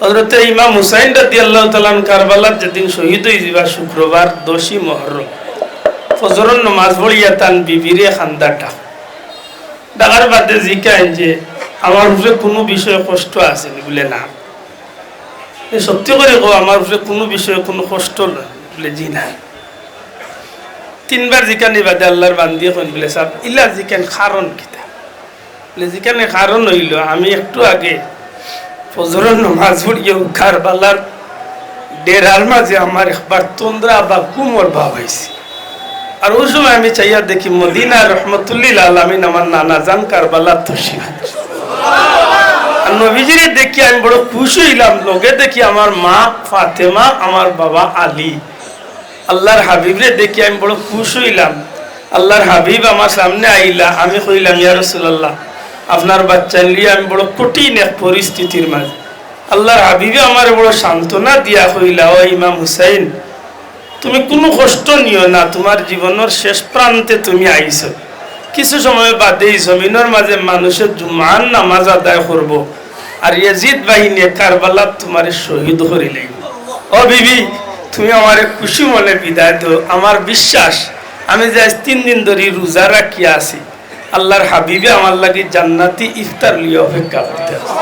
হযরত ইমাম হুসাইন রাদিয়াল্লাহু তাআলা কারবালার যেদিন শহীদ হয়ে যাবা শুক্রবার 10ই মুহররম ফজরের নামাজ পড়িয়া তান বিবিরে খান্দাটা ডাকার বাদে জিজ্ঞাসা যে আমার উপরে কোনো বিষয়ে কষ্ট আছে বলে না, সত্যি করে কো আমার উপরে কোনো বিষয়ে কোনো কষ্ট বলে জি না। তিনবার জিজ্ঞানি বাদে আল্লাহর বান্দিয়ে কোন বলে সাহেব ইলা জিজ্ঞান কারণ কিতা বলে জিজ্ঞানে কারণ হইল আমি একটু আগে ফজরের নামাজ পড়িয়া কারবালার ডেরার মাঝে আমার একবার তন্দ্রা বা কুমর ভাব হয়েছে। আর ওই সময় আমি চাইয়া দেখি মদিনা রহমতুল্লিল আলামিন আমার নানা জান কারবালা তশরিফ আর নবীজিরে দেখি আমি বড় খুশি হইলাম। লগে দেখি আমার মা ফাতেমা, আমার বাবা আলী। আল্লাহর হাবিবরে দেখি আমি বড় খুশি হইলাম। আল্লাহর হাবিব আমার সামনে আইলা, আমি কইলাম ইয়া রাসূলুল্লাহ আপনার বাচ্চা নিয়ে আমি বড় কঠিন এক পরিস্থিতির মাঝে। আল্লাহর হাবিবে আমার বড় সান্ত্বনা দিয়া কইলা ও ইমাম হুসাইন তুমি কোনো কষ্ট নিও না, তোমার জীবনের শেষ প্রান্তে তুমি আইছো। কিছু সময় বাদে এই জমিনের মাঝে মানুষের জুমার নামাজ আদায় করব আর ইয়াজিদ বাহিনী কারবালাত তোমার শহীদ করে লাগবে। ও বিবি তুমি আমার খুশি মনে বিদায় দাও। আমার বিশ্বাস আমি যে 3 দিন ধরে রোজা রাখিয়া আছি, আল্লাহর হাবিবে আমার লাগি জান্নাতি ইফতার লিয়ে অপেক্ষা করতে আছে।